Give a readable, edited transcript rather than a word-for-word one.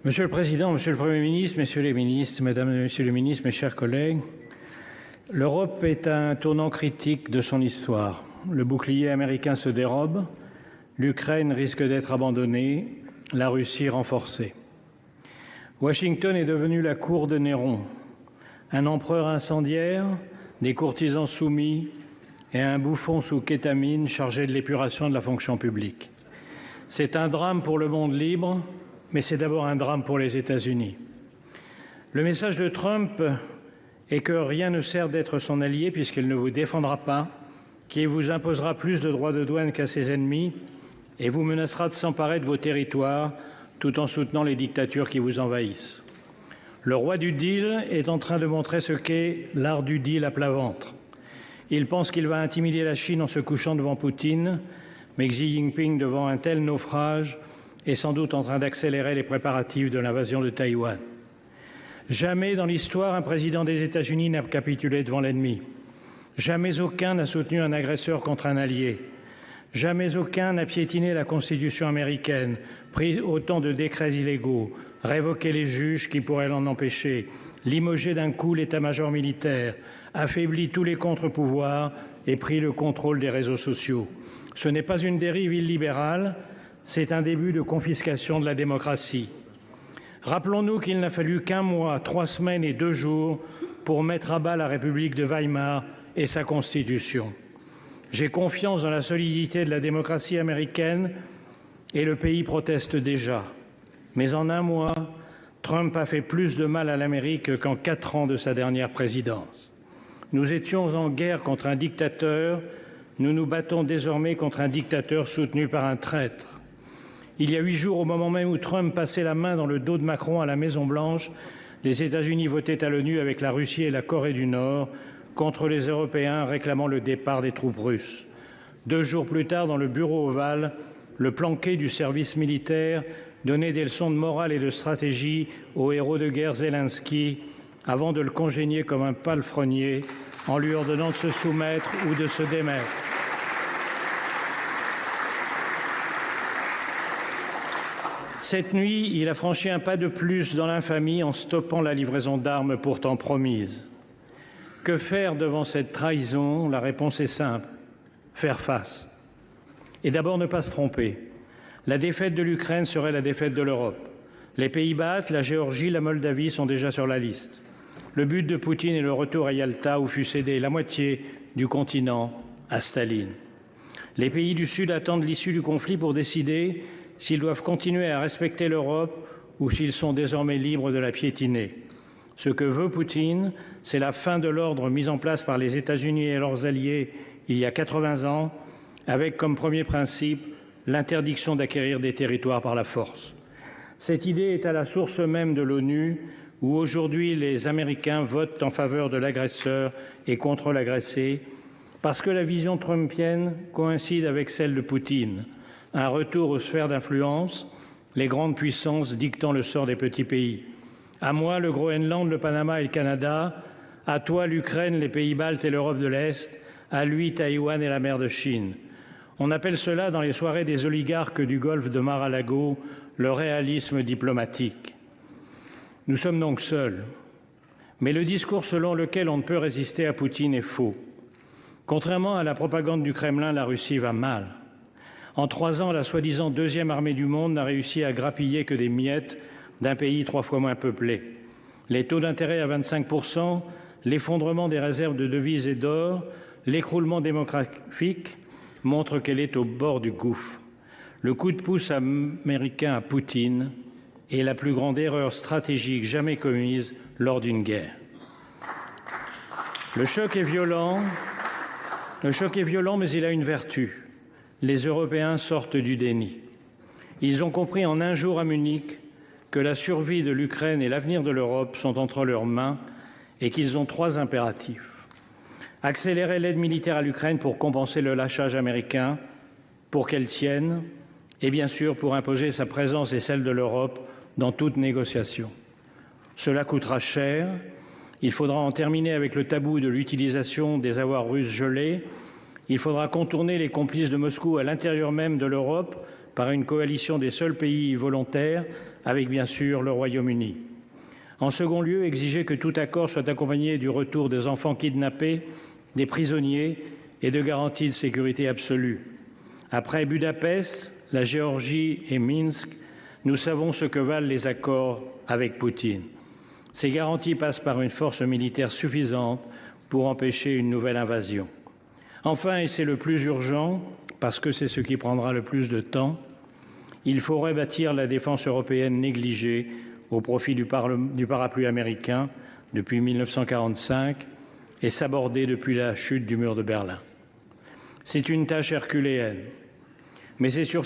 Monsieur le Président, Monsieur le Premier ministre, Messieurs les ministres, Mesdames et Messieurs les ministres, mes chers collègues, l'Europe est à un tournant critique de son histoire. Le bouclier américain se dérobe, l'Ukraine risque d'être abandonnée, la Russie renforcée. Washington est devenu la cour de Néron, un empereur incendiaire, des courtisans soumis et un bouffon sous kétamine chargé de l'épuration de la fonction publique. C'est un drame pour le monde libre, mais c'est d'abord un drame pour les États-Unis. Le message de Trump est que rien ne sert d'être son allié puisqu'il ne vous défendra pas, qu'il vous imposera plus de droits de douane qu'à ses ennemis et vous menacera de s'emparer de vos territoires tout en soutenant les dictatures qui vous envahissent. Le roi du deal est en train de montrer ce qu'est l'art du deal à plat ventre. Il pense qu'il va intimider la Chine en se couchant devant Poutine, mais Xi Jinping, devant un tel naufrage, est sans doute en train d'accélérer les préparatifs de l'invasion de Taïwan. Jamais dans l'histoire, un président des États-Unis n'a capitulé devant l'ennemi. Jamais aucun n'a soutenu un agresseur contre un allié. Jamais aucun n'a piétiné la Constitution américaine, pris autant de décrets illégaux, révoqué les juges qui pourraient l'en empêcher, limogé d'un coup l'état-major militaire, affaibli tous les contre-pouvoirs et pris le contrôle des réseaux sociaux. Ce n'est pas une dérive illibérale, c'est un début de confiscation de la démocratie. Rappelons-nous qu'il n'a fallu qu'un mois, 3 semaines et 2 jours pour mettre à bas la République de Weimar et sa Constitution. J'ai confiance dans la solidité de la démocratie américaine et le pays proteste déjà. Mais en un mois, Trump a fait plus de mal à l'Amérique qu'en 4 ans de sa dernière présidence. Nous étions en guerre contre un dictateur, nous nous battons désormais contre un dictateur soutenu par un traître. Il y a 8 jours, au moment même où Trump passait la main dans le dos de Macron à la Maison-Blanche, les États-Unis votaient à l'ONU avec la Russie et la Corée du Nord contre les Européens réclamant le départ des troupes russes. 2 jours plus tard, dans le bureau ovale, le planqué du service militaire donnait des leçons de morale et de stratégie au héros de guerre Zelensky avant de le congédier comme un palefrenier en lui ordonnant de se soumettre ou de se démettre. Cette nuit, il a franchi un pas de plus dans l'infamie en stoppant la livraison d'armes pourtant promise. Que faire devant cette trahison? La réponse est simple, faire face. Et d'abord ne pas se tromper. La défaite de l'Ukraine serait la défaite de l'Europe. Les pays baltes, la Géorgie, la Moldavie sont déjà sur la liste. Le but de Poutine est le retour à Yalta où fut cédée la moitié du continent à Staline. Les pays du Sud attendent l'issue du conflit pour décider s'ils doivent continuer à respecter l'Europe ou s'ils sont désormais libres de la piétiner. Ce que veut Poutine, c'est la fin de l'ordre mis en place par les États-Unis et leurs alliés il y a 80 ans, avec comme premier principe l'interdiction d'acquérir des territoires par la force. Cette idée est à la source même de l'ONU, où aujourd'hui les Américains votent en faveur de l'agresseur et contre l'agressé, parce que la vision trumpienne coïncide avec celle de Poutine. Un retour aux sphères d'influence, les grandes puissances dictant le sort des petits pays. À moi, le Groenland, le Panama et le Canada. À toi, l'Ukraine, les pays baltes et l'Europe de l'Est. À lui, Taïwan et la mer de Chine. On appelle cela, dans les soirées des oligarques du golfe de Mar-a-Lago, le réalisme diplomatique. Nous sommes donc seuls. Mais le discours selon lequel on ne peut résister à Poutine est faux. Contrairement à la propagande du Kremlin, la Russie va mal. En 3 ans, la soi-disant 2e armée du monde n'a réussi à grappiller que des miettes d'un pays 3 fois moins peuplé. Les taux d'intérêt à 25%, l'effondrement des réserves de devises et d'or, l'écroulement démographique montrent qu'elle est au bord du gouffre. Le coup de pouce américain à Poutine est la plus grande erreur stratégique jamais commise lors d'une guerre. Le choc est violent, mais il a une vertu. Les Européens sortent du déni. Ils ont compris en un jour à Munich que la survie de l'Ukraine et l'avenir de l'Europe sont entre leurs mains et qu'ils ont 3 impératifs. Accélérer l'aide militaire à l'Ukraine pour compenser le lâchage américain, pour qu'elle tienne, et bien sûr pour imposer sa présence et celle de l'Europe dans toute négociation. Cela coûtera cher. Il faudra en terminer avec le tabou de l'utilisation des avoirs russes gelés. Il faudra contourner les complices de Moscou à l'intérieur même de l'Europe, par une coalition des seuls pays volontaires, avec bien sûr le Royaume-Uni. En second lieu, exiger que tout accord soit accompagné du retour des enfants kidnappés, des prisonniers et de garanties de sécurité absolue. Après Budapest, la Géorgie et Minsk, nous savons ce que valent les accords avec Poutine. Ces garanties passent par une force militaire suffisante pour empêcher une nouvelle invasion. Enfin, et c'est le plus urgent, parce que c'est ce qui prendra le plus de temps, il faut rebâtir la défense européenne négligée au profit du parapluie américain depuis 1945 et sabordée depuis la chute du mur de Berlin. C'est une tâche herculéenne, mais c'est sur